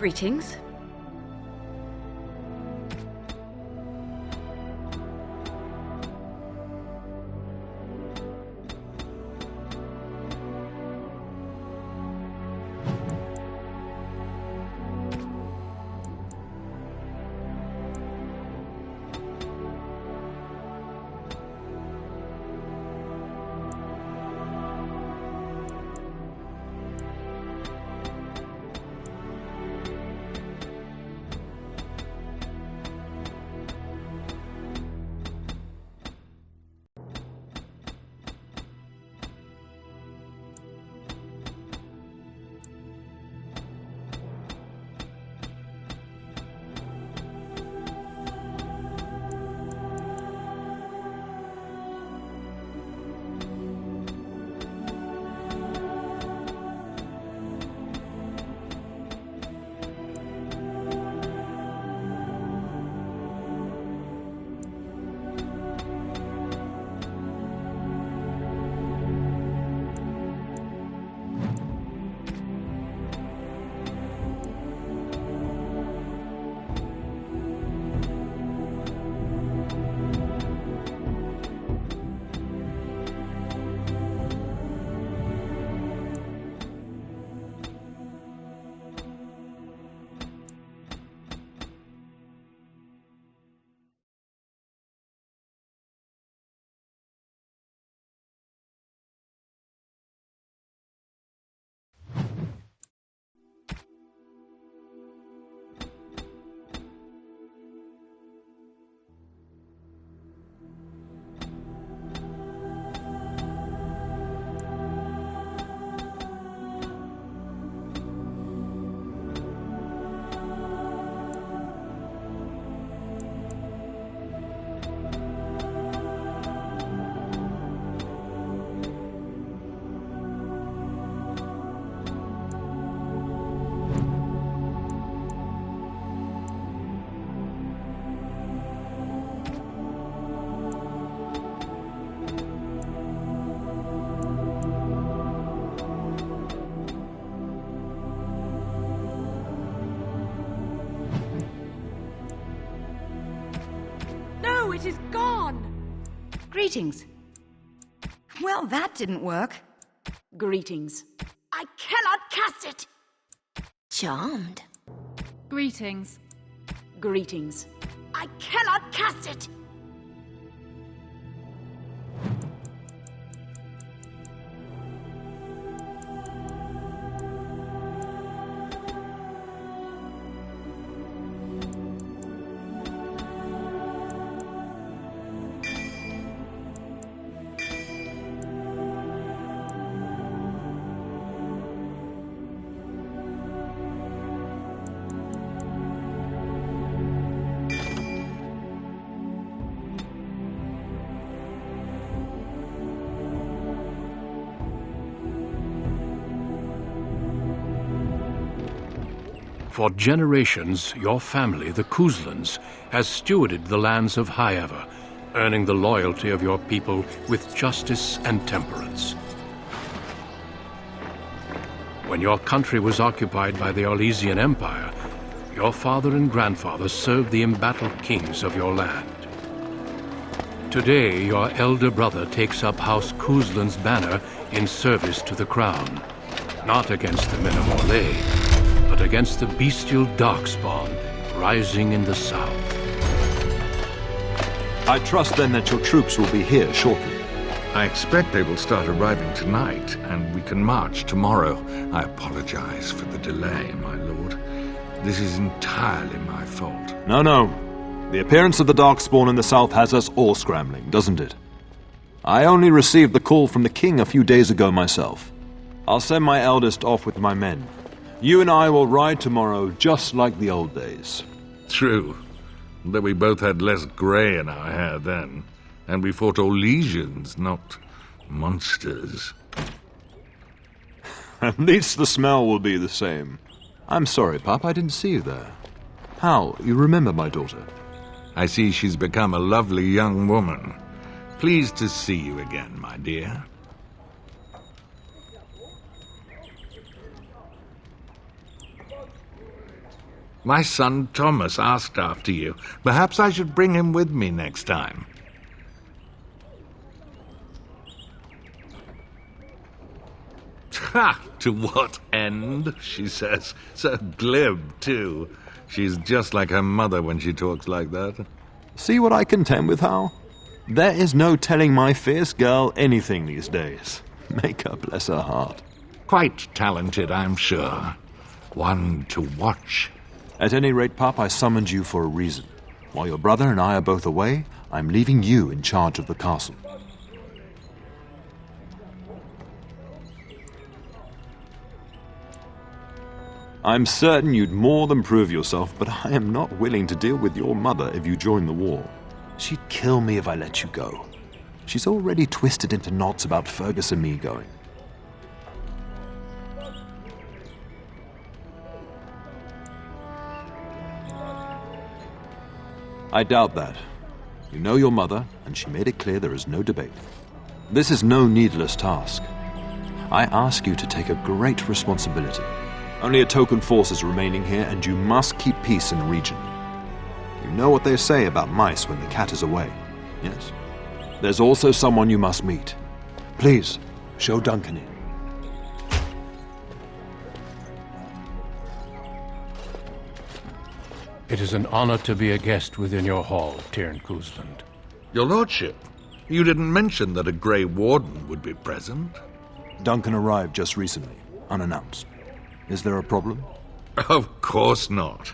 Greetings. No, it is gone! Greetings. Well, that didn't work. Greetings. I cannot cast it! Charmed. Greetings. Greetings. I cannot cast it! For generations, your family, the Kuzlans, has stewarded the lands of Highever, earning the loyalty of your people with justice and temperance. When your country was occupied by the Orlesian Empire, your father and grandfather served the embattled kings of your land. Today, your elder brother takes up House Kuzlan's banner in service to the crown, not against the men of Orlais, but against the bestial Darkspawn rising in the south. I trust then that your troops will be here shortly. I expect they will start arriving tonight, and we can march tomorrow. I apologize for the delay, my lord. This is entirely my fault. No. The appearance of the Darkspawn in the south has us all scrambling, doesn't it? I only received the call from the king a few days ago myself. I'll send my eldest off with my men. You and I will ride tomorrow just like the old days. True, though we both had less grey in our hair then, and we fought Orlesians, not monsters. At least the smell will be the same. I'm sorry, Pop, I didn't see you there. How, you remember my daughter? I see she's become a lovely young woman. Pleased to see you again, my dear. My son Thomas asked after you. Perhaps I should bring him with me next time. Ha! To what end? She says. So glib, too. She's just like her mother when she talks like that. See what I contend with, Hal? There is no telling my fierce girl anything these days. Make her bless her heart. Quite talented, I'm sure. One to watch. At any rate, Pup, I summoned you for a reason. While your brother and I are both away, I'm leaving you in charge of the castle. I'm certain you'd more than prove yourself, but I am not willing to deal with your mother if you join the war. She'd kill me if I let you go. She's already twisted into knots about Fergus and me going. I doubt that. You know your mother, and she made it clear there is no debate. This is no needless task. I ask you to take a great responsibility. Only a token force is remaining here, and you must keep peace in the region. You know what they say about mice when the cat is away, yes? There's also someone you must meet. Please, show Duncan in. It is an honor to be a guest within your hall, Tyrn Cousland. Your lordship, you didn't mention that a Grey Warden would be present. Duncan arrived just recently, unannounced. Is there a problem? Of course not.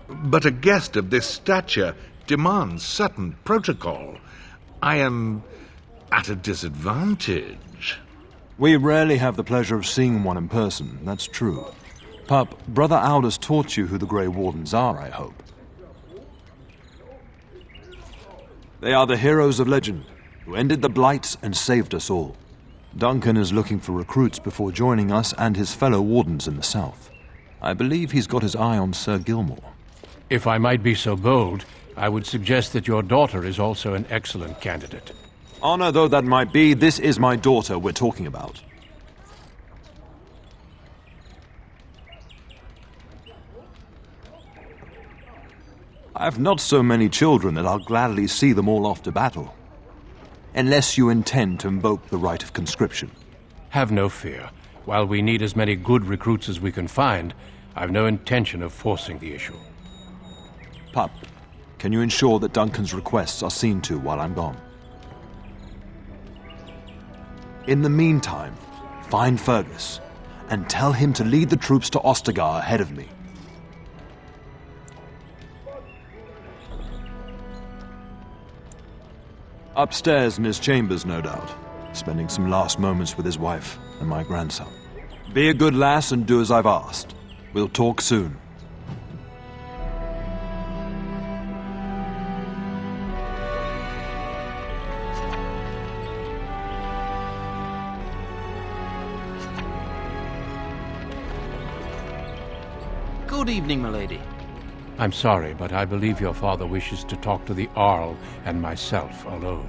But a guest of this stature demands certain protocol. I am at a disadvantage. We rarely have the pleasure of seeing one in person, that's true. Pup, Brother Aldous taught you who the Grey Wardens are, I hope. They are the heroes of legend, who ended the Blights and saved us all. Duncan is looking for recruits before joining us and his fellow Wardens in the south. I believe he's got his eye on Sir Gilmore. If I might be so bold, I would suggest that your daughter is also an excellent candidate. Honor though that might be, this is my daughter we're talking about. I have not so many children that I'll gladly see them all off to battle. Unless you intend to invoke the right of conscription. Have no fear. While we need as many good recruits as we can find, I've no intention of forcing the issue. Pup, can you ensure that Duncan's requests are seen to while I'm gone? In the meantime, find Fergus and tell him to lead the troops to Ostagar ahead of me. Upstairs in his chambers, no doubt, spending some last moments with his wife and my grandson. Be a good lass and do as I've asked. We'll talk soon. Good evening, my lady. I'm sorry, but I believe your father wishes to talk to the Arl and myself alone.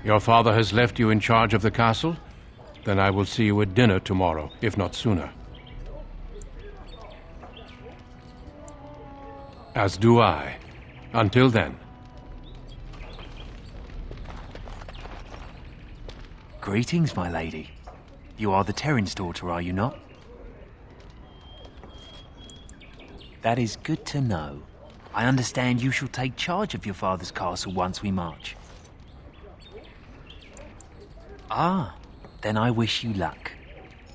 Your father has left you in charge of the castle? Then I will see you at dinner tomorrow, if not sooner. As do I. Until then. Greetings, my lady. You are the Terran's daughter, are you not? That is good to know. I understand you shall take charge of your father's castle once we march. Ah, then I wish you luck.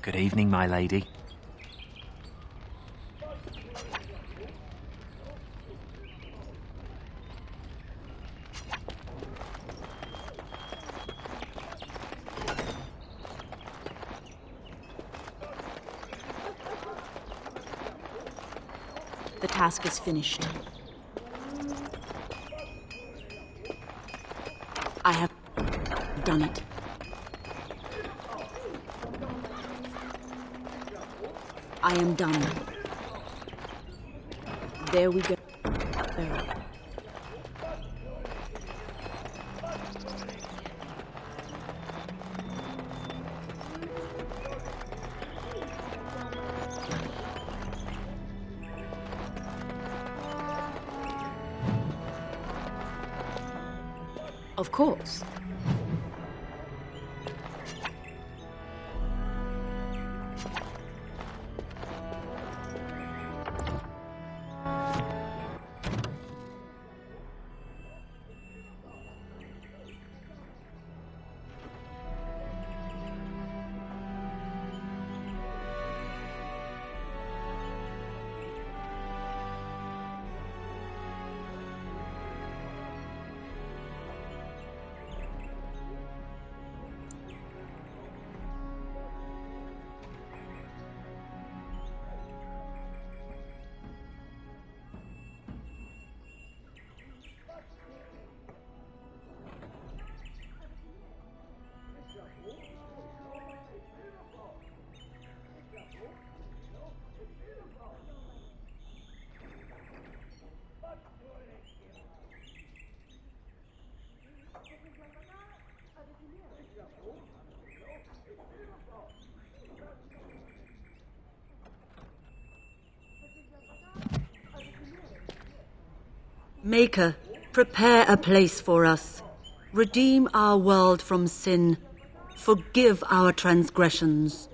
Good evening, my lady. The task is finished. I have done it. I am done. There we go. There. Of course. Maker, prepare a place for us. Redeem our world from sin. Forgive our transgressions.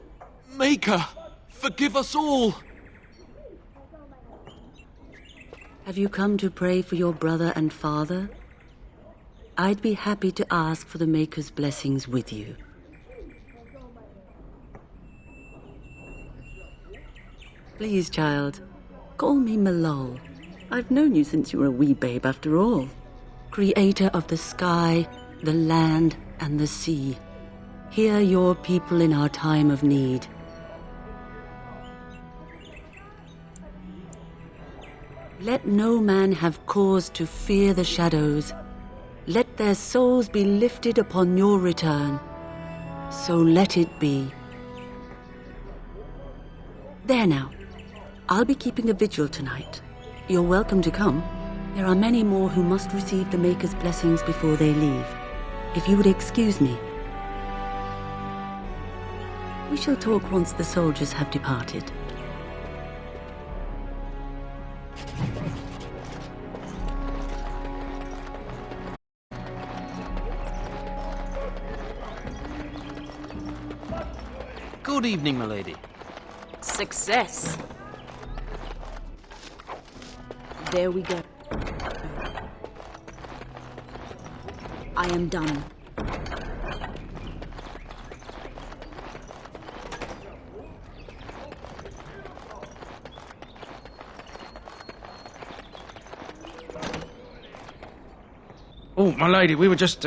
Maker, forgive us all! Have you come to pray for your brother and father? I'd be happy to ask for the Maker's blessings with you. Please, child, call me Malol. I've known you since you were a wee babe after all. Creator of the sky, the land, and the sea. Hear your people in our time of need. Let no man have cause to fear the shadows. Let their souls be lifted upon your return. So let it be. There now. I'll be keeping a vigil tonight. You're welcome to come. There are many more who must receive the Maker's blessings before they leave. If you would excuse me. We shall talk once the soldiers have departed. Good evening, milady. Success. There we go. I am done. Oh, my lady, we were just,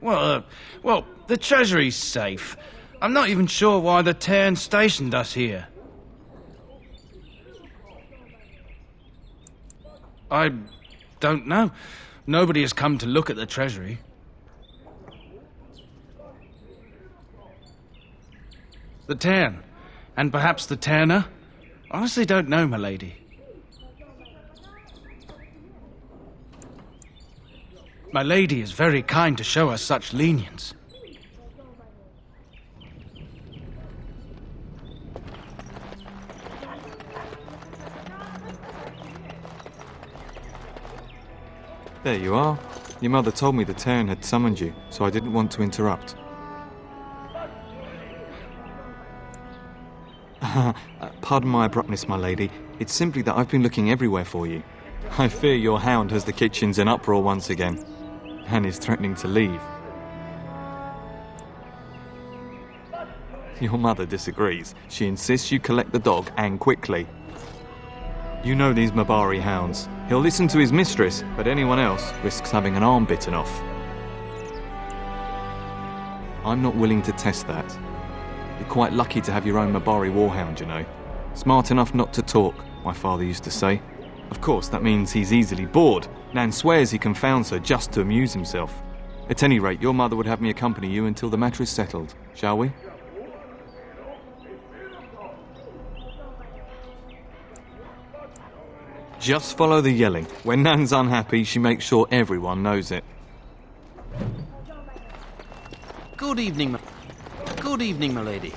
Well, the Treasury's safe. I'm not even sure why the Terran stationed us here. I don't know. Nobody has come to look at the Treasury. The Terran. And perhaps the Terner? Honestly don't know, my lady. My lady is very kind to show us such lenience. There you are. Your mother told me the Terran had summoned you, so I didn't want to interrupt. Pardon my abruptness, my lady. It's simply that I've been looking everywhere for you. I fear your hound has the kitchens in uproar once again, and is threatening to leave. Your mother disagrees. She insists you collect the dog, and quickly. You know these Mabari hounds. He'll listen to his mistress, but anyone else risks having an arm bitten off. I'm not willing to test that. You're quite lucky to have your own Mabari warhound, you know. Smart enough not to talk, my father used to say. Of course, that means he's easily bored. Nan swears he confounds her just to amuse himself. At any rate, your mother would have me accompany you until the matter is settled, shall we? Just follow the yelling. When Nan's unhappy, she makes sure everyone knows it. Good evening, my lady.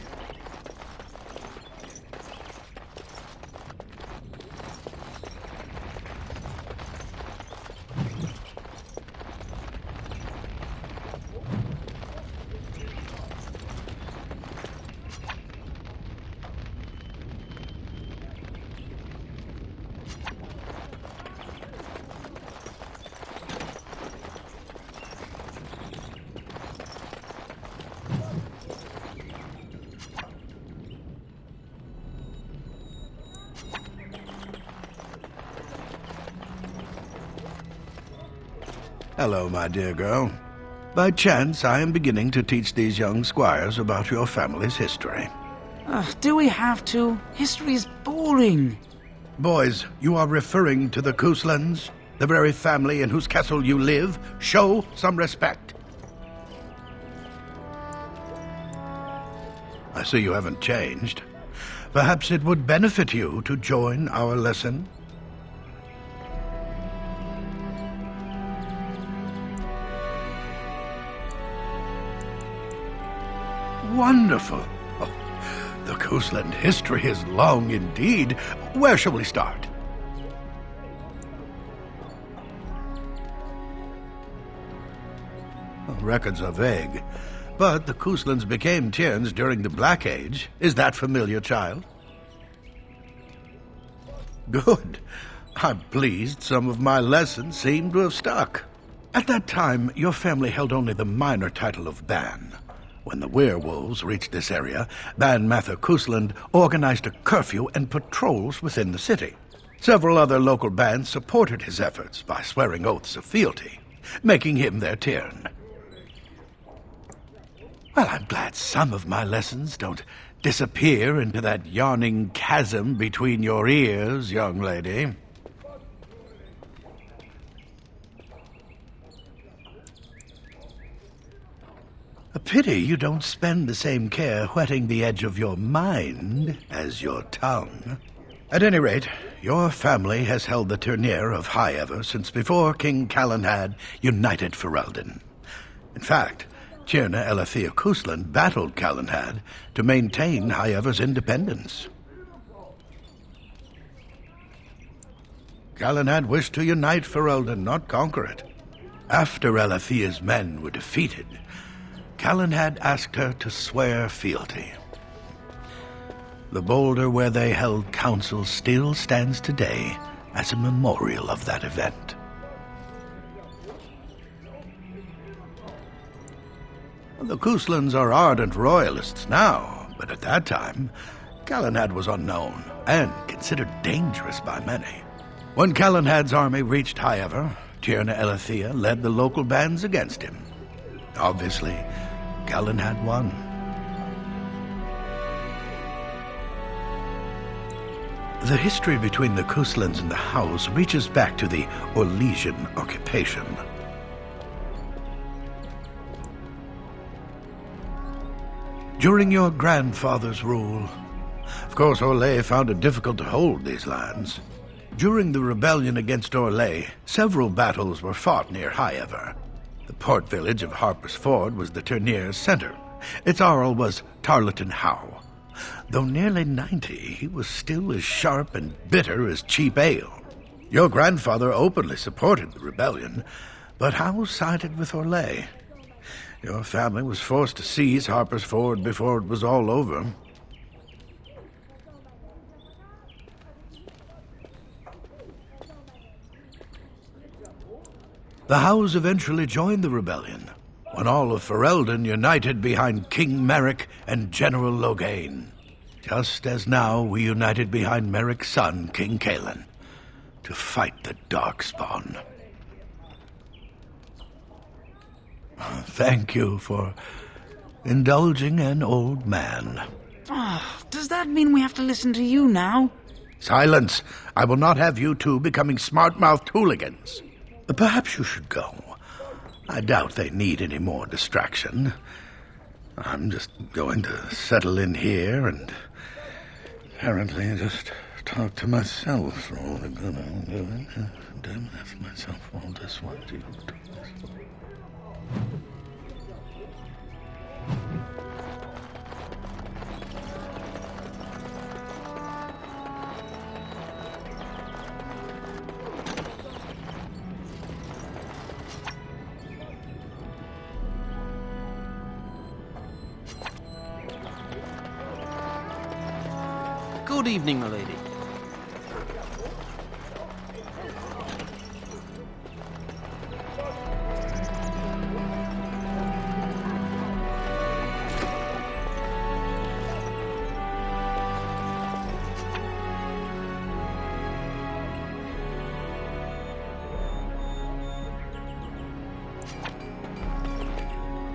Hello, my dear girl. By chance, I am beginning to teach these young squires about your family's history. Do we have to? History is boring. Boys, you are referring to the Couslands, the very family in whose castle you live. Show some respect. I see you haven't changed. Perhaps it would benefit you to join our lesson. Wonderful. Oh, the Cousland history is long indeed. Where shall we start? Records are vague, but the Couslands became Tierns during the Black Age. Is that familiar, child? Good. I'm pleased some of my lessons seem to have stuck. At that time, your family held only the minor title of Ban. When the werewolves reached this area, Ban Mather Cousland organized a curfew and patrols within the city. Several other local bands supported his efforts by swearing oaths of fealty, making him their Tiern. Well, I'm glad some of my lessons don't disappear into that yawning chasm between your ears, young lady. A pity you don't spend the same care whetting the edge of your mind as your tongue. At any rate, your family has held the Tournere of High Ever since before King Calenhad united Ferelden. In fact, Tierna Elethea Cousland battled Calenhad to maintain High Ever's independence. Calenhad wished to unite Ferelden, not conquer it. After Elethea's men were defeated, Calenhad asked her to swear fealty. The boulder where they held council still stands today as a memorial of that event. The Couslands are ardent royalists now, but at that time, Calenhad was unknown and considered dangerous by many. When Calenhad's army reached High Ever, Tierna Elethea led the local bands against him. Obviously, Calenhad won. The history between the Couslands and the House reaches back to the Orlesian occupation. During your grandfather's rule, of course, Orlais found it difficult to hold these lands. During the rebellion against Orlais, several battles were fought near High Ever. The port village of Harper's Ford was the Tournere's center. Its Arl was Tarleton Howe. Though nearly 90, he was still as sharp and bitter as cheap ale. Your grandfather openly supported the rebellion, but Howe sided with Orlais. Your family was forced to seize Harper's Ford before it was all over. The Howes eventually joined the rebellion, when all of Ferelden united behind King Merrick and General Loghain, just as now we united behind Merrick's son, King Cailan, to fight the Darkspawn. Thank you for indulging an old man. Does that mean we have to listen to you now? Silence! I will not have you two becoming smart-mouthed hooligans. Perhaps you should go. I doubt they need any more distraction. I'm just going to settle in here and apparently just talk to myself for all the good I'm doing. Don't have myself all this one to you. Good evening, my lady.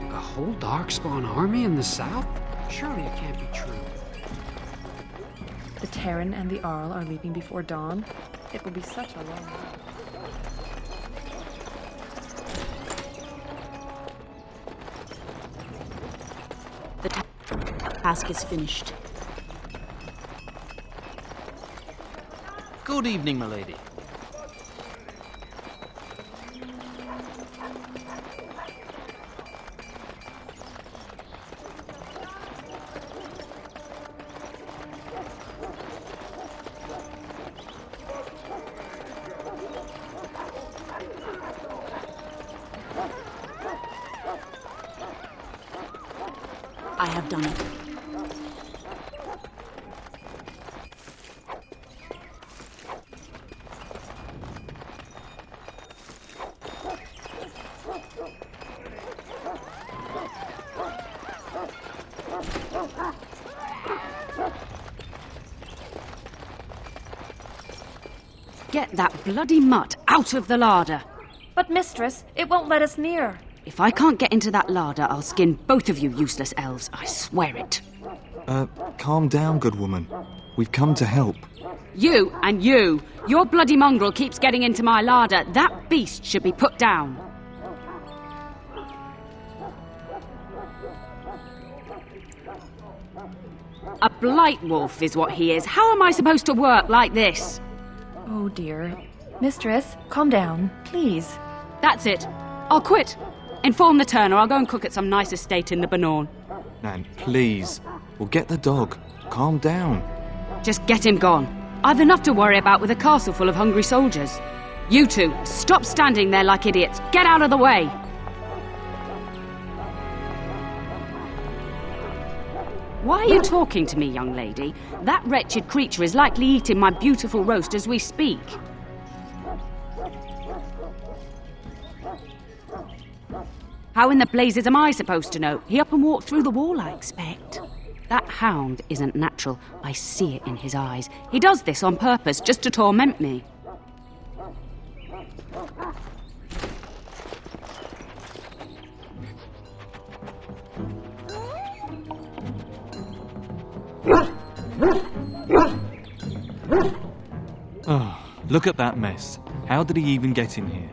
A whole Darkspawn army in the south? Surely it can't be true. The Terran and the Arl are leaving before dawn. It will be such a long ride. The task is finished. Good evening, milady. I have done it. Get that bloody mutt out of the larder. But, mistress, it won't let us near. If I can't get into that larder, I'll skin both of you useless elves. I swear it. Calm down, good woman. We've come to help. You and you. Your bloody mongrel keeps getting into my larder. That beast should be put down. A blight wolf is what he is. How am I supposed to work like this? Oh, dear. Mistress, calm down, please. That's it. I'll quit. Inform the Turner. I'll go and cook at some nice estate in the Banorn. Nan, please. We'll get the dog. Calm down. Just get him gone. I've enough to worry about with a castle full of hungry soldiers. You two, stop standing there like idiots. Get out of the way. Why are you talking to me, young lady? That wretched creature is likely eating my beautiful roast as we speak. How in the blazes am I supposed to know? He up and walked through the wall, I expect. That hound isn't natural. I see it in his eyes. He does this on purpose, just to torment me. Oh, look at that mess. How did he even get in here?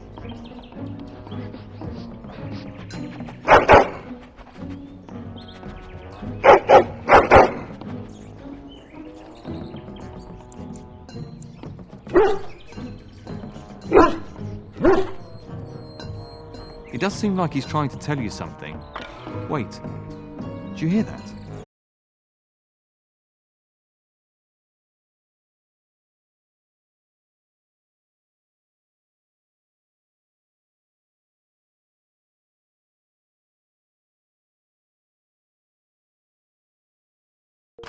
It does seem like he's trying to tell you something. Wait, did you hear that?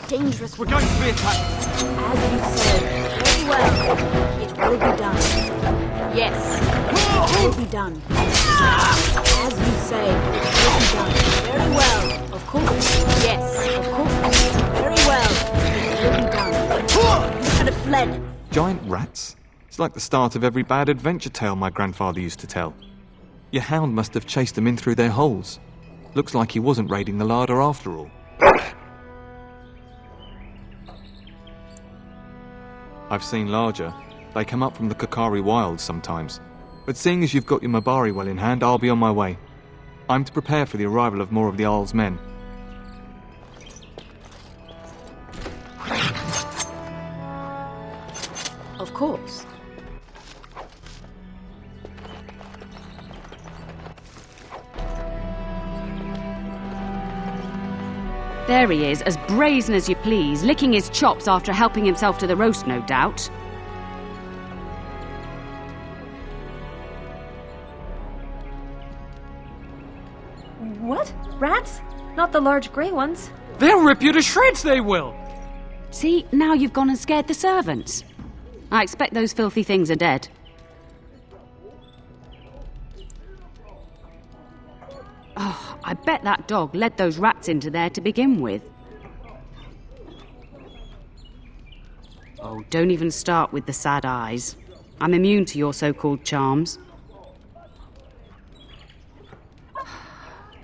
Dangerous. We're going to be attacked. As you said, very well. It will be done. Yes, it will be done. As you say, it will be done. Very well. Of course. Yes, of course. Very well. It will be done. You should have fled. Giant rats? It's like the start of every bad adventure tale my grandfather used to tell. Your hound must have chased them in through their holes. Looks like he wasn't raiding the larder after all. I've seen larger. They come up from the Kokari wilds sometimes. But seeing as you've got your Mabari well in hand, I'll be on my way. I'm to prepare for the arrival of more of the Arl's men. Of course. There he is, as brazen as you please, licking his chops after helping himself to the roast, no doubt. What? Rats? Not the large grey ones? They'll rip you to shreds, they will! See, now you've gone and scared the servants. I expect those filthy things are dead. Oh, I bet that dog led those rats into there to begin with. Oh, don't even start with the sad eyes. I'm immune to your so-called charms.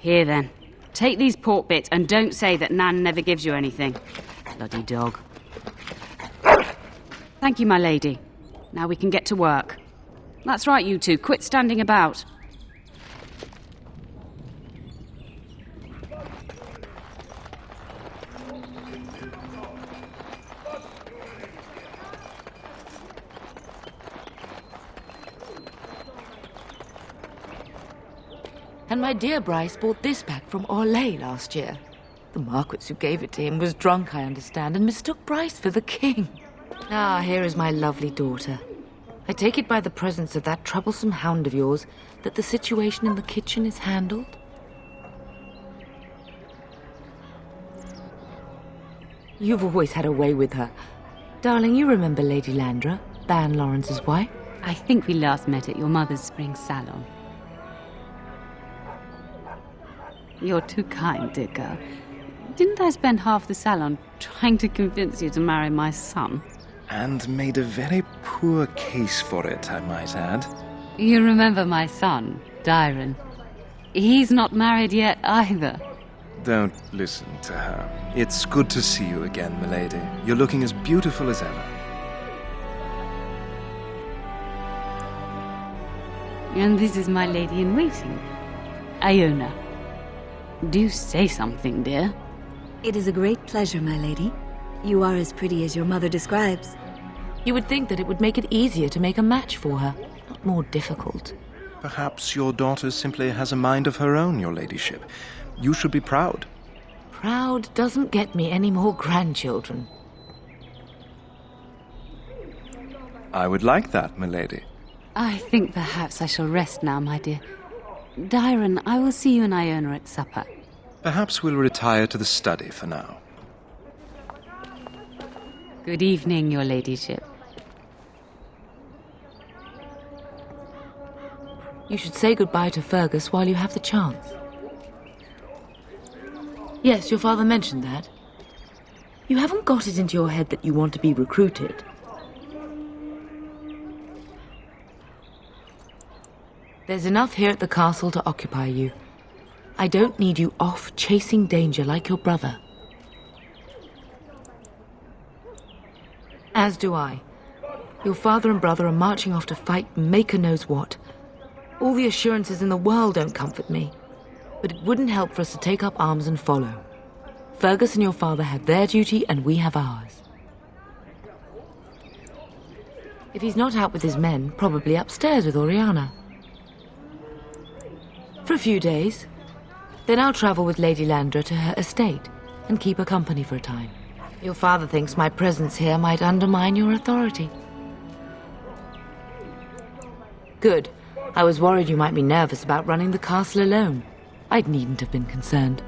Here then. Take these pork bits and don't say that Nan never gives you anything. Bloody dog. Thank you, my lady. Now we can get to work. That's right, you two. Quit standing about. And my dear Bryce bought this back from Orlais last year. The Marquis who gave it to him was drunk, I understand, and mistook Bryce for the king. Ah, here is my lovely daughter. I take it by the presence of that troublesome hound of yours that the situation in the kitchen is handled? You've always had a way with her. Darling, you remember Lady Landra, Ban Lawrence's wife? I think we last met at your mother's spring salon. You're too kind, dear girl. Didn't I spend half the salon trying to convince you to marry my son? And made a very poor case for it, I might add. You remember my son, Dyron. He's not married yet either. Don't listen to her. It's good to see you again, milady. You're looking as beautiful as ever. And this is my lady-in-waiting, Iona. Do say something, dear. It is a great pleasure, my lady. You are as pretty as your mother describes. You would think that it would make it easier to make a match for her, not more difficult. Perhaps your daughter simply has a mind of her own, your ladyship. You should be proud. Proud doesn't get me any more grandchildren. I would like that, milady. I think perhaps I shall rest now, my dear. Dyron, I will see you and Iona at supper. Perhaps we'll retire to the study for now. Good evening, your ladyship. You should say goodbye to Fergus while you have the chance. Yes, your father mentioned that. You haven't got it into your head that you want to be recruited. There's enough here at the castle to occupy you. I don't need you off chasing danger like your brother. As do I. Your father and brother are marching off to fight Maker knows what. All the assurances in the world don't comfort me. But it wouldn't help for us to take up arms and follow. Fergus and your father have their duty and we have ours. If he's not out with his men, probably upstairs with Oriana. For a few days. Then I'll travel with Lady Landra to her estate and keep her company for a time. Your father thinks my presence here might undermine your authority. Good. I was worried you might be nervous about running the castle alone. I needn't have been concerned.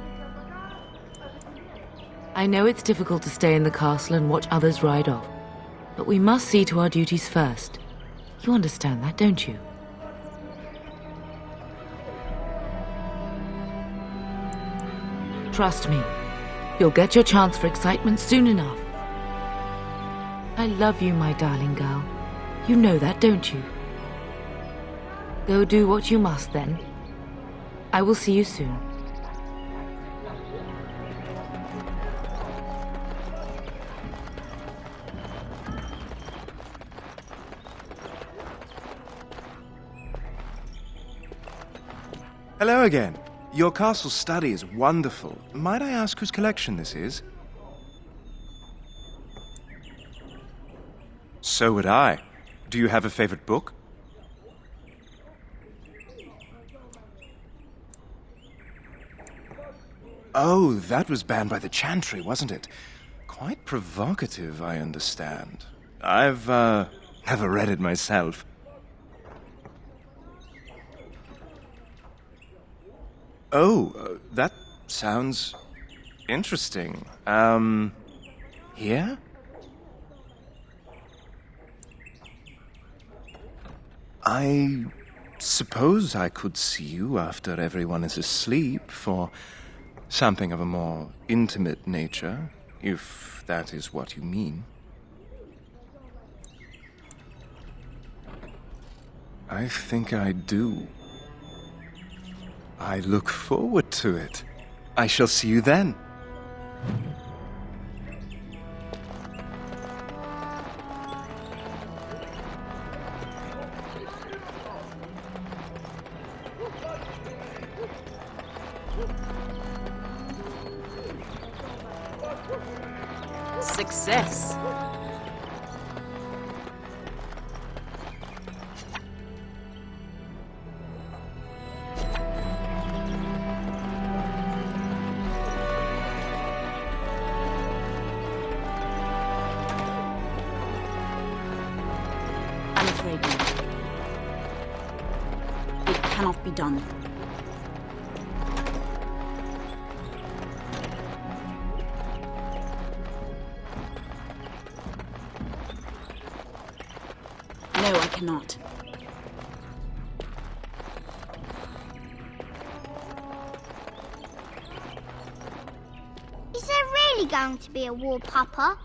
I know it's difficult to stay in the castle and watch others ride off, but we must see to our duties first. You understand that, don't you? Trust me, you'll get your chance for excitement soon enough. I love you, my darling girl. You know that, don't you? Go do what you must, then. I will see you soon. Hello again. Your castle study is wonderful. Might I ask whose collection this is? So would I. Do you have a favorite book? Oh, that was banned by the Chantry, wasn't it? Quite provocative, I understand. I've, never read it myself. Oh, that sounds interesting. Here? I suppose I could see you after everyone is asleep for something of a more intimate nature, if that is what you mean. I think I do. I look forward to it. I shall see you then. Success. I'm afraid not. It cannot be done. No, I cannot. Is there really going to be a war, Papa?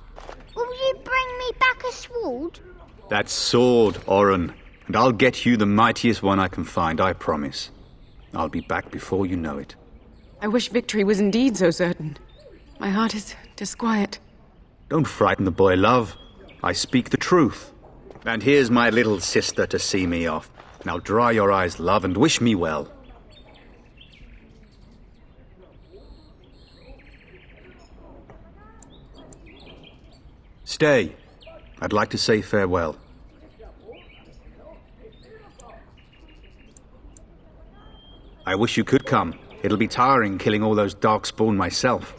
Will you bring me back a sword? That sword, Oren. And I'll get you the mightiest one I can find, I promise. I'll be back before you know it. I wish victory was indeed so certain. My heart is disquiet. Don't frighten the boy, love. I speak the truth. And here's my little sister to see me off. Now dry your eyes, love, and wish me well. Stay. I'd like to say farewell. I wish you could come. It'll be tiring killing all those Darkspawn myself.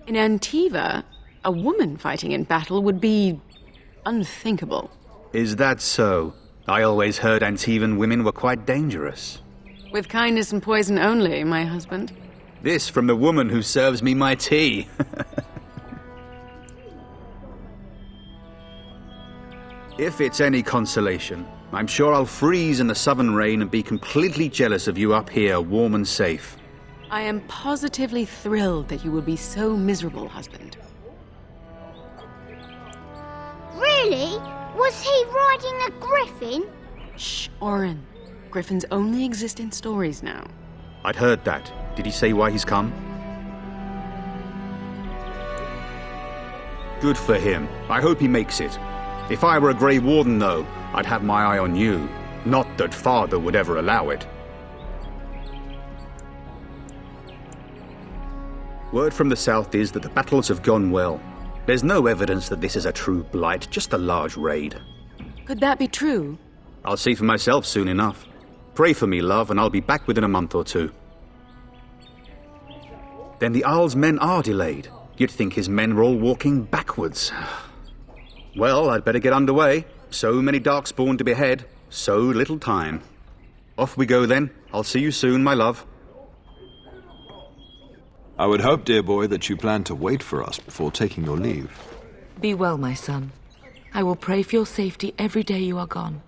In Antiva, a woman fighting in battle would be unthinkable. Is that so? I always heard Antivan women were quite dangerous. With kindness and poison only, my husband. This from the woman who serves me my tea. If it's any consolation, I'm sure I'll freeze in the southern rain and be completely jealous of you up here, warm and safe. I am positively thrilled that you would be so miserable, husband. Really? Was he riding a griffin? Shh, Oren. Griffins only exist in stories now. I'd heard that. Did he say why he's come? Good for him. I hope he makes it. If I were a Grey Warden, though, I'd have my eye on you. Not that Father would ever allow it. Word from the south is that the battles have gone well. There's no evidence that this is a true blight, just a large raid. Could that be true? I'll see for myself soon enough. Pray for me, love, and I'll be back within a month or two. Then the Arl's men are delayed. You'd think his men were all walking backwards. Well, I'd better get underway. So many Darkspawn to behead, so little time. Off we go then. I'll see you soon, my love. I would hope, dear boy, that you plan to wait for us before taking your leave. Be well, my son. I will pray for your safety every day you are gone.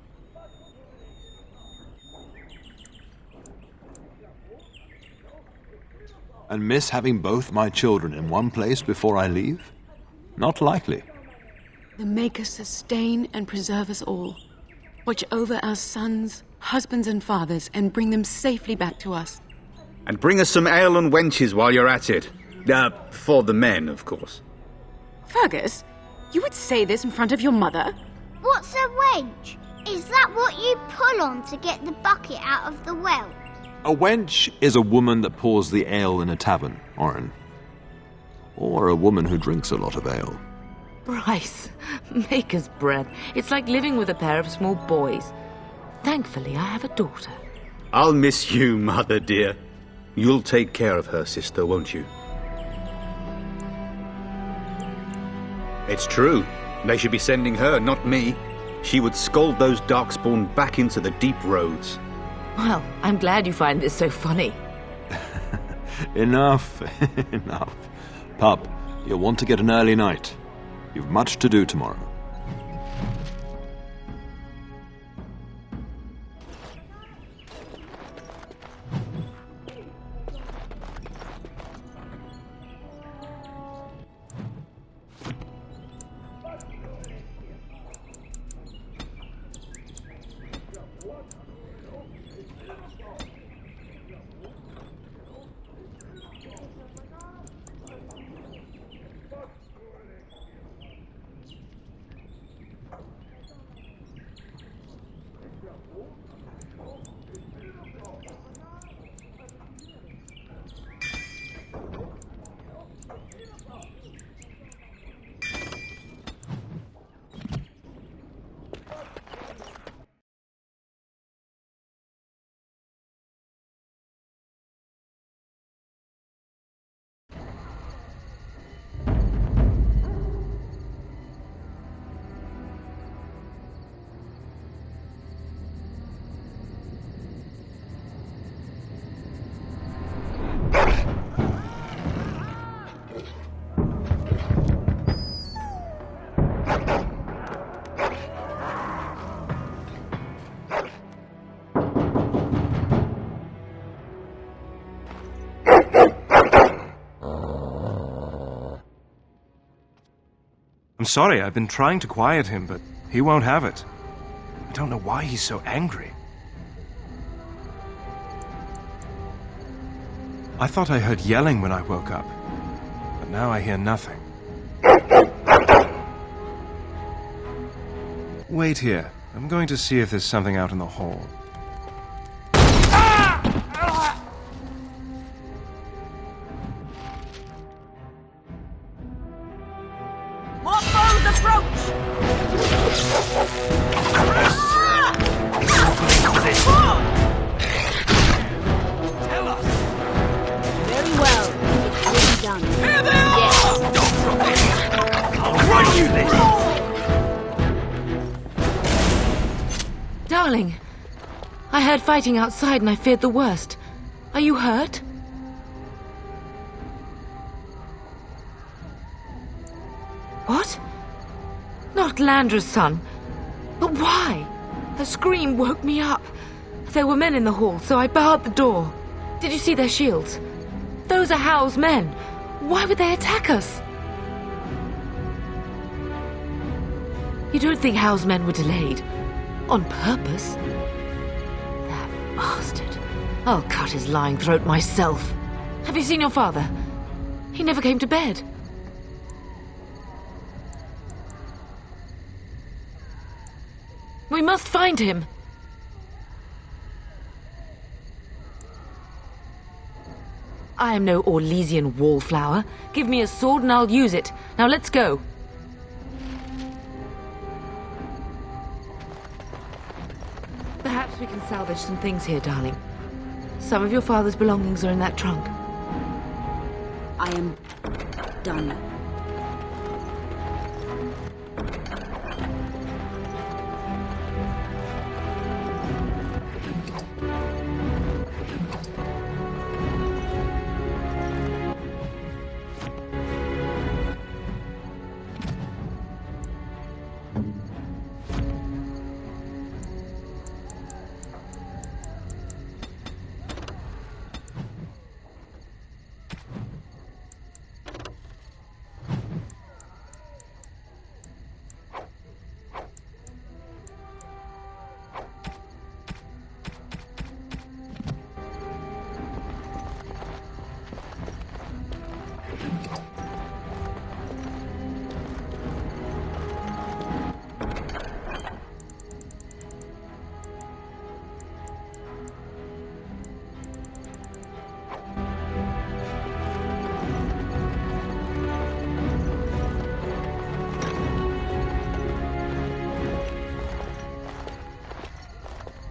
And miss having both my children in one place before I leave? Not likely. The Maker sustain and preserve us all. Watch over our sons, husbands and fathers, and bring them safely back to us. And bring us some ale and wenches while you're at it. For the men, of course. Fergus, you would say this in front of your mother? What's a wench? Is that what you pull on to get the bucket out of the well? A wench is a woman that pours the ale in a tavern, Oren. Or a woman who drinks a lot of ale. Bryce, maker's breath. It's like living with a pair of small boys. Thankfully, I have a daughter. I'll miss you, mother dear. You'll take care of her, sister, won't you? It's true. They should be sending her, not me. She would scold those Darkspawn back into the deep roads. Well, I'm glad you find this so funny. Enough. Enough. Pup, you'll want to get an early night. You've much to do tomorrow. I'm sorry, I've been trying to quiet him, but he won't have it. I don't know why he's so angry. I thought I heard yelling when I woke up, but now I hear nothing. Wait here. I'm going to see if there's something out in the hall. More foes approach! Tell us! Very well. It will be done. Here they are! Yes. I'll run you this! Darling, I heard fighting outside and I feared the worst. Are you hurt? What? Not Landra's son. But why? A scream woke me up. There were men in the hall, so I barred the door. Did you see their shields? Those are Hal's men. Why would they attack us? You don't think Hal's men were delayed? On purpose? That bastard. I'll cut his lying throat myself. Have you seen your father? He never came to bed. We must find him. I am no Orlesian wallflower. Give me a sword and I'll use it. Now let's go. Perhaps we can salvage some things here, darling. Some of your father's belongings are in that trunk. I am done.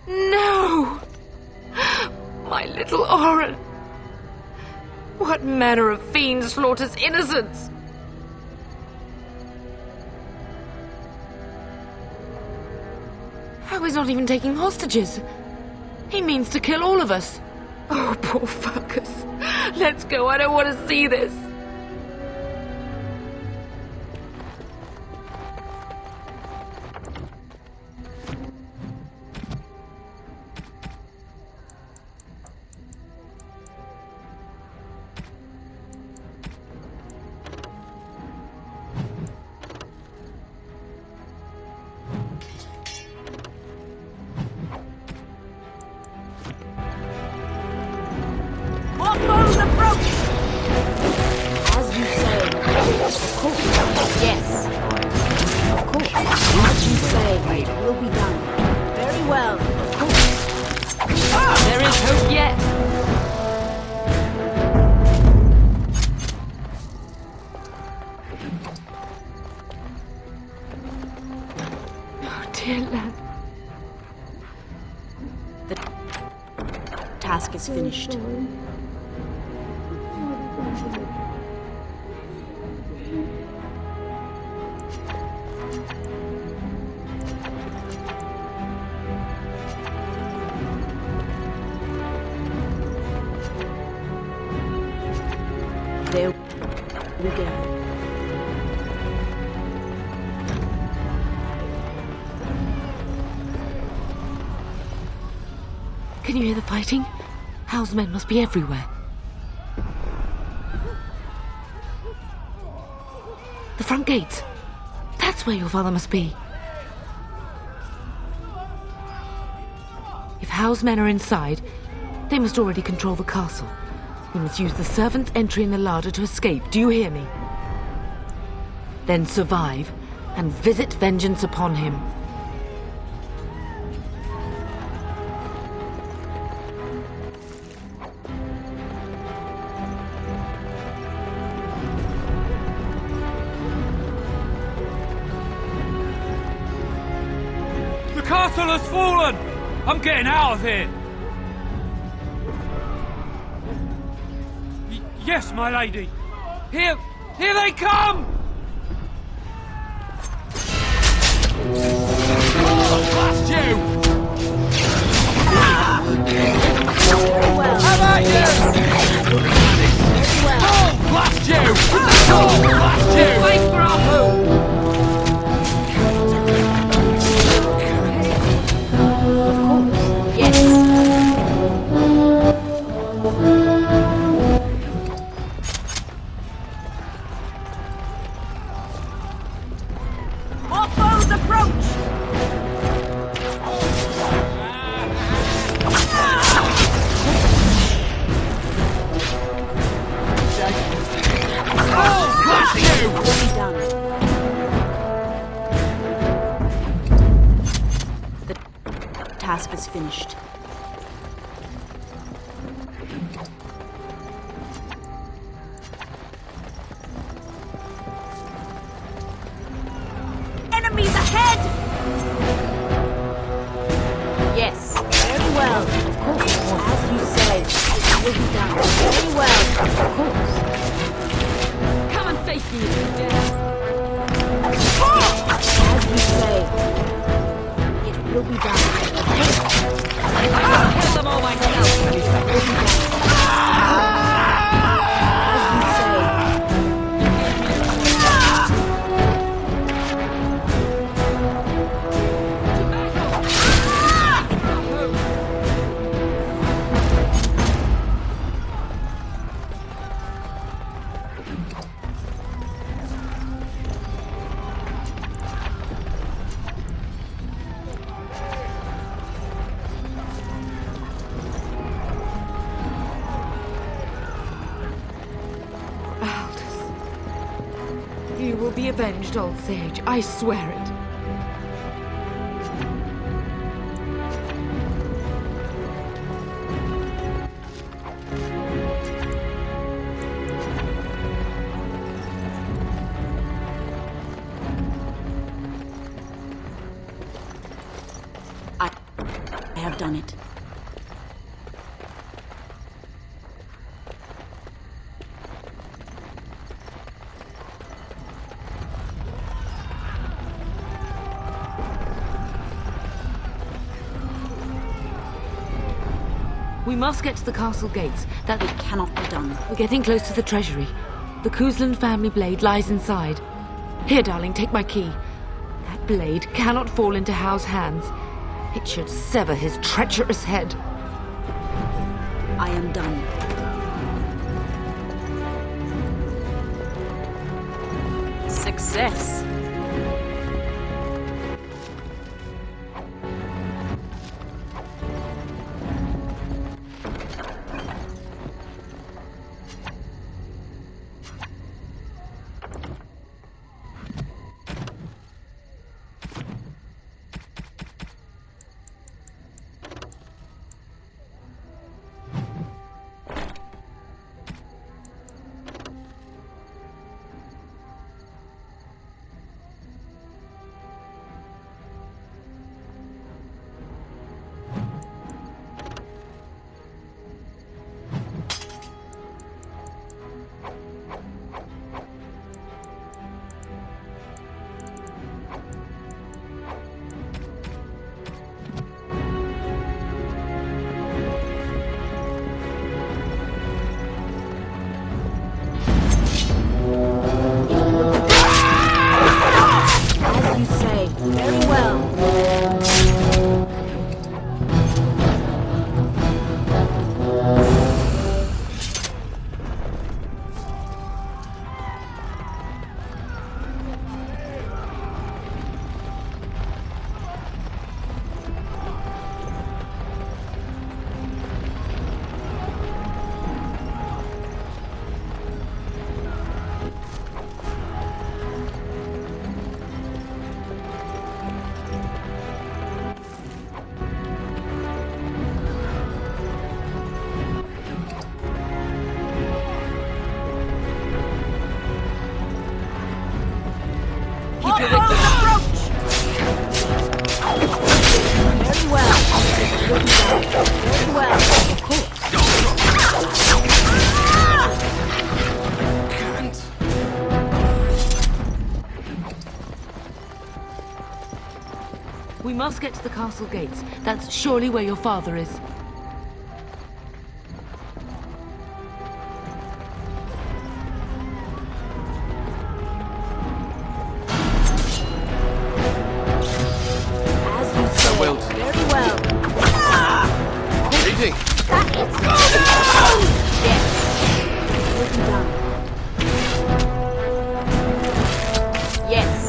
No! My little Oren! What manner of fiend slaughters innocents? How he's not even taking hostages? He means to kill all of us. Oh, poor fuckers. Let's go, I don't want to see this. More foes approach! As you say. Of course. Yes. Of course. As you say, it will be done. Very well. Of course. There is hope yet. Oh, dear lad. The task is finished. There we go. Can you hear the fighting? Hal's men must be everywhere. The front gates. where your father must be. If Howe's men are inside, they must already control the castle. We must use the servant's entry in the larder to escape. Do you hear me? Then survive and visit vengeance upon him. The castle has fallen! I'm getting out of here! Yes, my lady! Here they come! Oh, blast you! How about you? Oh, blast you! Oh, blast you! Wait for our home! More foes approach! Oh, blast you! Will be done. The task is finished. Enemies ahead! Yes, very well. Of course, as you say, it will be done. Very well, of course. Come and face me if you dare. As you say, it will be done. I'll kill them all myself. It will be done. You will be avenged, old sage. I swear it. I have done it. We must get to the castle gates. That It cannot be done. We're getting close to the treasury. The Cousland family blade lies inside. Here, darling, take my key. That blade cannot fall into Howe's hands. It should sever his treacherous head. I am done. Success. must get to the castle gates. That's surely where your father is. As you say. Well, Very well. Greeting. Yes. Will be done. Yes.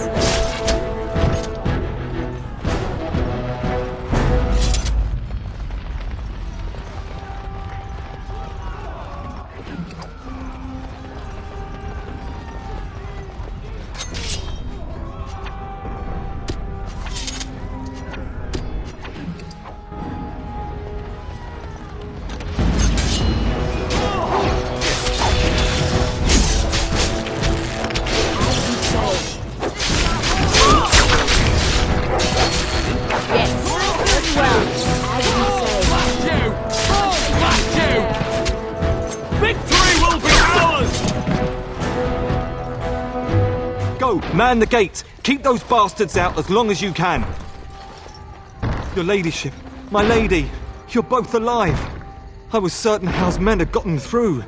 Man the gates! Keep those bastards out as long as you can! Your ladyship, my lady, you're both alive! I was certain Hal's men had gotten through.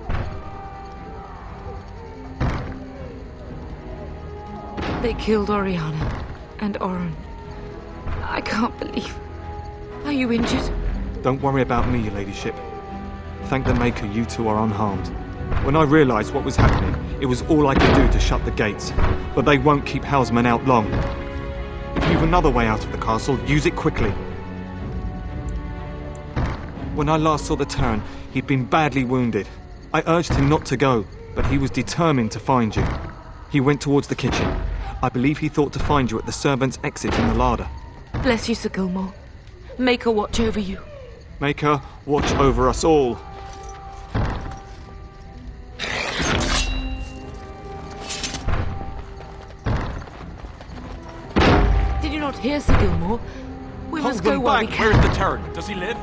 They killed Oriana and Oren. I can't believe... Are you injured? Don't worry about me, your ladyship. Thank the Maker you two are unharmed. When I realised what was happening, it was all I could do to shut the gates. But they won't keep Hal's men out long. If you've another way out of the castle, use it quickly. When I last saw the Terran, he'd been badly wounded. I urged him not to go, but he was determined to find you. He went towards the kitchen. I believe he thought to find you at the servants' exit in the larder. Bless you, Sir Gilmore. Make her watch over you. Make her watch over us all. Did you not hear, Sir Gilmore? We must go while we can. Where's the Terran? Does he live?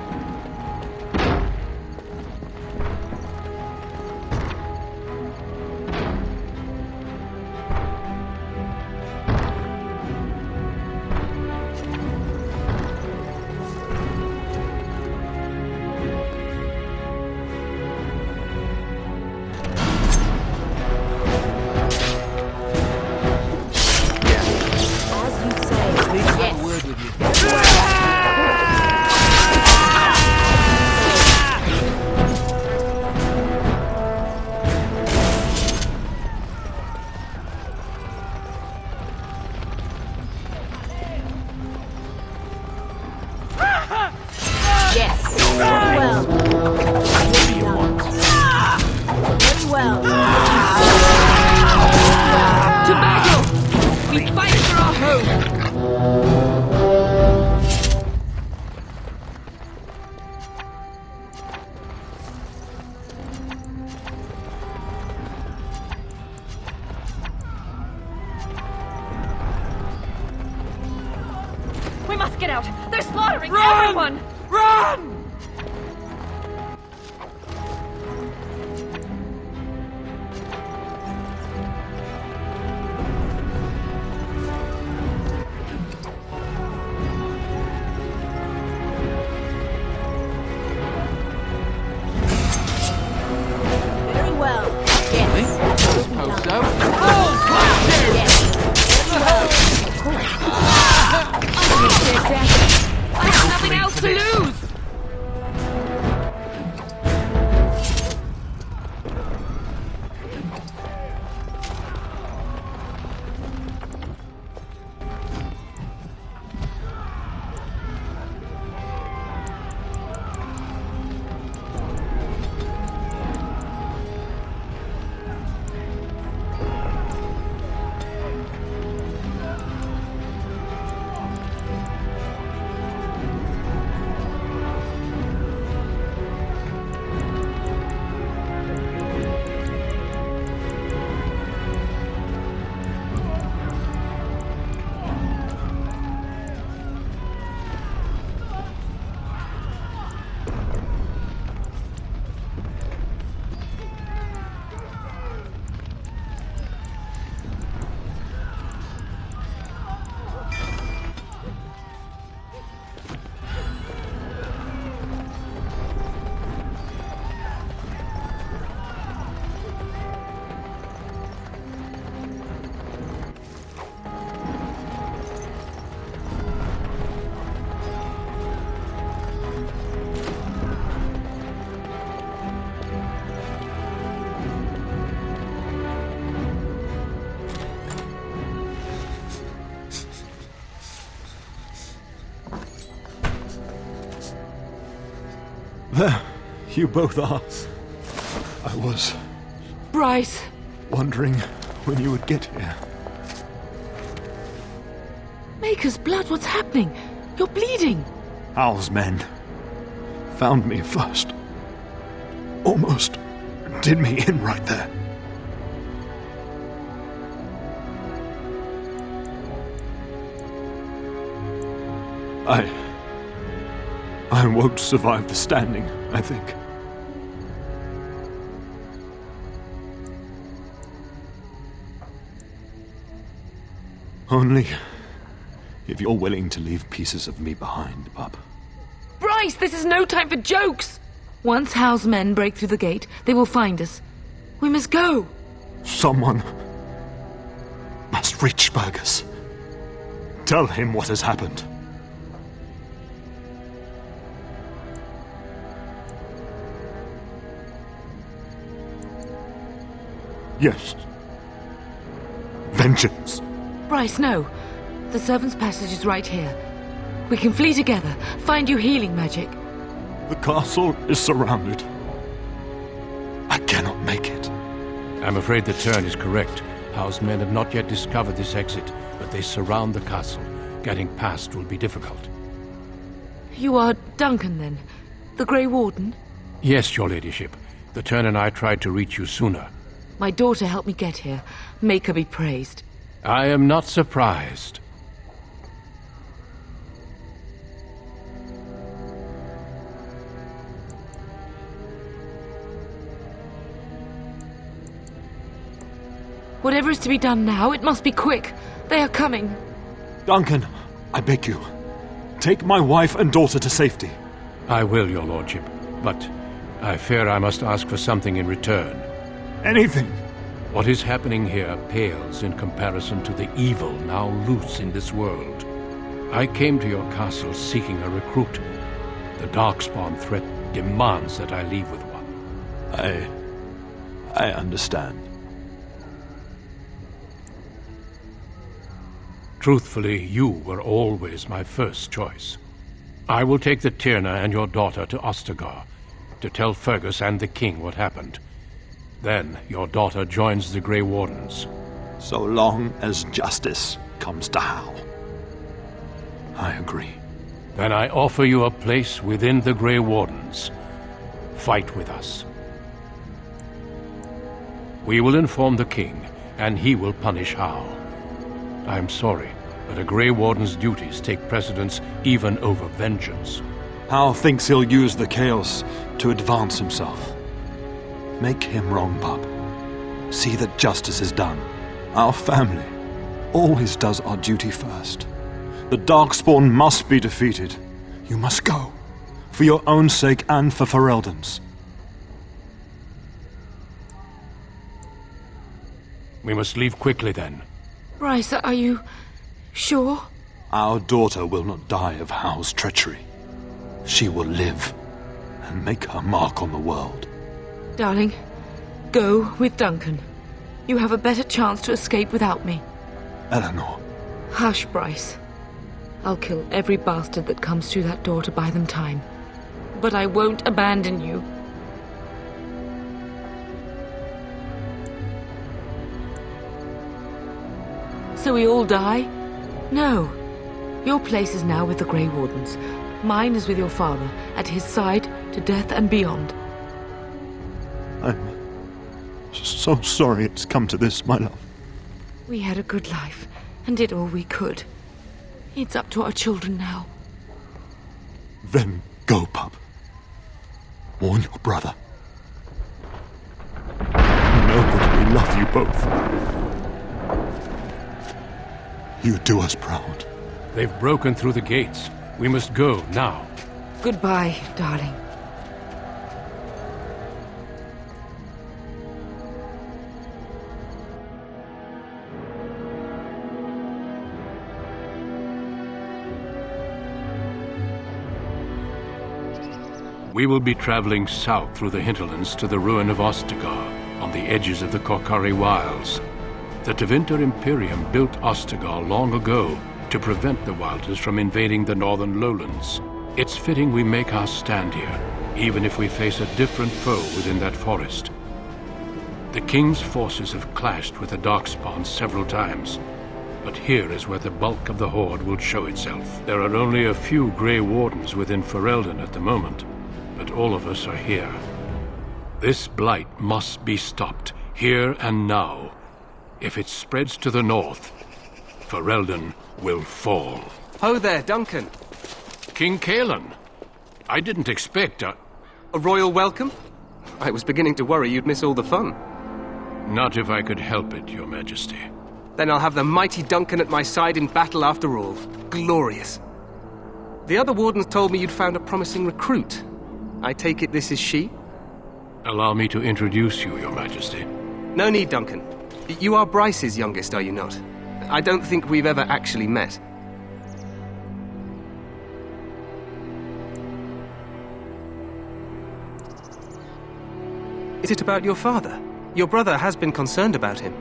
We must get out! They're slaughtering Run! everyone! Run! Very well. Yes. Suppose so. Oh, blast you! Yes. Very well. Of course. I have nothing else to lose! There, you both are. I was Bryce! wondering when you would get here. Maker's blood, what's happening? You're bleeding. Hal's men found me first. Almost did me in right there. I won't survive the standing, I think. Only if you're willing to leave pieces of me behind, Pup. Bryce, this is no time for jokes! Once Hal's men break through the gate, they will find us. We must go. Someone must reach Burgess. Tell him what has happened. Yes. Vengeance. Bryce, no. The servant's passage is right here. We can flee together, find you healing magic. The castle is surrounded. I cannot make it. I'm afraid the Turn is correct. Hal's men have not yet discovered this exit, but they surround the castle. Getting past will be difficult. You are Duncan, then? The Grey Warden? Yes, your ladyship. The Turn and I tried to reach you sooner. My daughter helped me get here. Make her be praised. I am not surprised. Whatever is to be done now, it must be quick. They are coming. Duncan, I beg you, take my wife and daughter to safety. I will, your lordship, but I fear I must ask for something in return. Anything. What is happening here pales in comparison to the evil now loose in this world. I came to your castle seeking a recruit. The Darkspawn threat demands that I leave with one. I understand. Truthfully, you were always my first choice. I will take the Tyrna and your daughter to Ostagar to tell Fergus and the king what happened. Then your daughter joins the Grey Wardens. So long as justice comes to Hal. I agree. Then I offer you a place within the Grey Wardens. Fight with us. We will inform the king, and he will punish Hal. I'm sorry, but a Grey Warden's duties take precedence even over vengeance. Hal thinks he'll use the chaos to advance himself. Make him wrong, Pup. See that justice is done. Our family always does our duty first. The Darkspawn must be defeated. You must go. For your own sake and for Ferelden's. We must leave quickly then. Bryce, are you sure? Our daughter will not die of Hal's treachery. She will live and make her mark on the world. Darling, go with Duncan. You have a better chance to escape without me. Eleanor. Hush, Bryce. I'll kill every bastard that comes through that door to buy them time. But I won't abandon you. So we all die? No. Your place is now with the Grey Wardens. Mine is with your father, at his side, to death and beyond. I'm so sorry it's come to this, my love. We had a good life, and did all we could. It's up to our children now. Then go, Pup. Warn your brother. Know that we love you both. You do us proud. They've broken through the gates. We must go now. Goodbye, darling. We will be traveling south through the hinterlands to the ruin of Ostagar, on the edges of the Korcari Wilds. The Tevinter Imperium built Ostagar long ago to prevent the Wilders from invading the northern lowlands. It's fitting we make our stand here, even if we face a different foe within that forest. The King's forces have clashed with the Darkspawn several times, but here is where the bulk of the Horde will show itself. There are only a few Grey Wardens within Ferelden at the moment, but all of us are here. This blight must be stopped, here and now. If it spreads to the north, Ferelden will fall. Ho there, Duncan. King Cailan. I didn't expect a royal welcome? I was beginning to worry you'd miss all the fun. Not if I could help it, Your Majesty. Then I'll have the mighty Duncan at my side in battle after all. Glorious. The other wardens told me you'd found a promising recruit. I take it this is she? Allow me to introduce you, Your Majesty. No need, Duncan. You are Bryce's youngest, are you not? I don't think we've ever actually met. Is it about your father? Your brother has been concerned about him.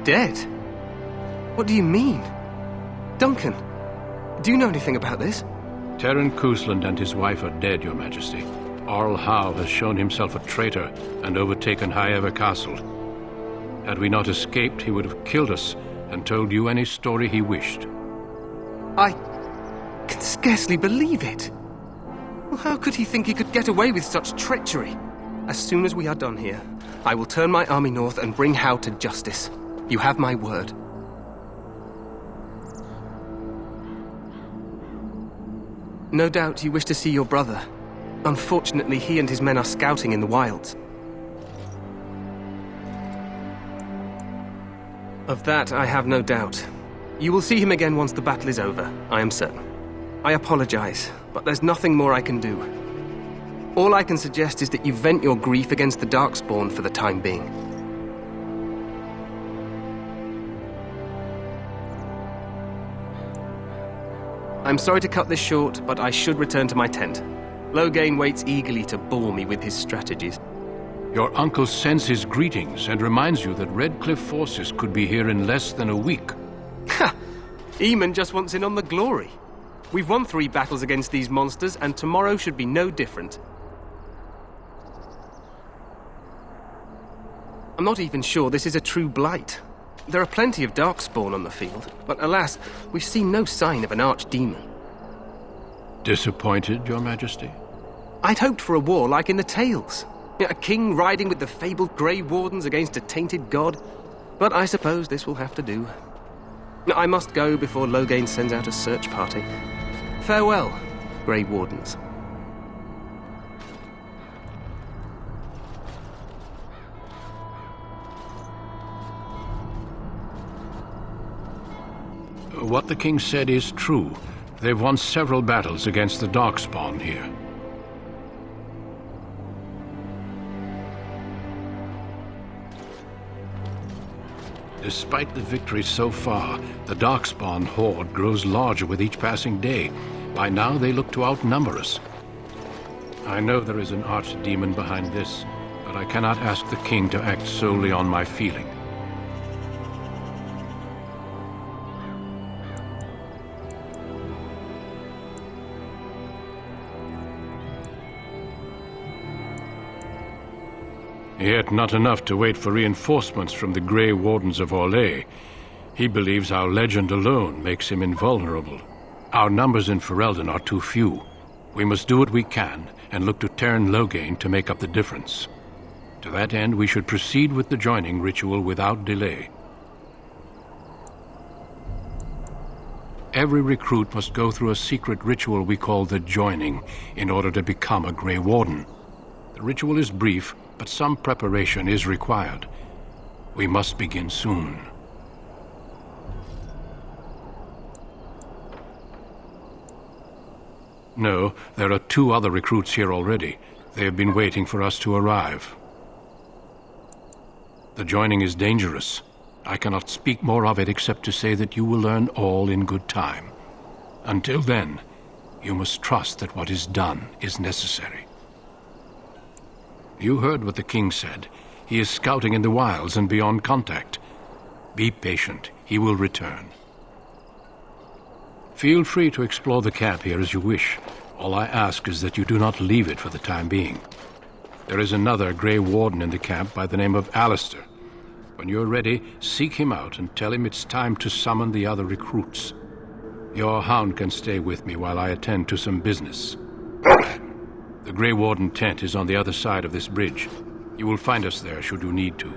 Dead? What do you mean? Duncan, do you know anything about this? Terran Cousland and his wife are dead, Your Majesty. Arl Howe has shown himself a traitor and overtaken High Ever Castle. Had we not escaped, he would have killed us and told you any story he wished. I can scarcely believe it. Well, how could he think he could get away with such treachery? As soon as we are done here, I will turn my army north and bring Howe to justice. You have my word. No doubt you wish to see your brother. Unfortunately, he and his men are scouting in the wilds. Of that, I have no doubt. You will see him again once the battle is over, I am certain. I apologize, but there's nothing more I can do. All I can suggest is that you vent your grief against the Darkspawn for the time being. I'm sorry to cut this short, but I should return to my tent. Loghain waits eagerly to bore me with his strategies. Your uncle sends his greetings and reminds you that Redcliffe forces could be here in less than a week. Ha! Eamon just wants in on the glory. We've won 3 battles against these monsters, and tomorrow should be no different. I'm not even sure this is a true blight. There are plenty of Darkspawn on the field, but alas, we've seen no sign of an archdemon. Disappointed, Your Majesty? I'd hoped for a war like in the tales. A king riding with the fabled Grey Wardens against a tainted god. But I suppose this will have to do. I must go before Loghain sends out a search party. Farewell, Grey Wardens. What the king said is true. They've won several battles against the Darkspawn here. Despite the victory so far, the Darkspawn horde grows larger with each passing day. By now, they look to outnumber us. I know there is an archdemon behind this, but I cannot ask the king to act solely on my feeling. Yet not enough to wait for reinforcements from the Grey Wardens of Orlais. He believes our legend alone makes him invulnerable. Our numbers in Ferelden are too few. We must do what we can and look to Teyrn Loghain to make up the difference. To that end, we should proceed with the joining ritual without delay. Every recruit must go through a secret ritual we call the Joining in order to become a Grey Warden. The ritual is brief, but some preparation is required. We must begin soon. No, there are 2 other recruits here already. They have been waiting for us to arrive. The joining is dangerous. I cannot speak more of it except to say that you will learn all in good time. Until then, you must trust that what is done is necessary. You heard what the king said. He is scouting in the wilds and beyond contact. Be patient. He will return. Feel free to explore the camp here as you wish. All I ask is that you do not leave it for the time being. There is another Grey Warden in the camp by the name of Alistair. When you're ready, seek him out and tell him it's time to summon the other recruits. Your hound can stay with me while I attend to some business. The Grey Warden tent is on the other side of this bridge. You will find us there should you need to.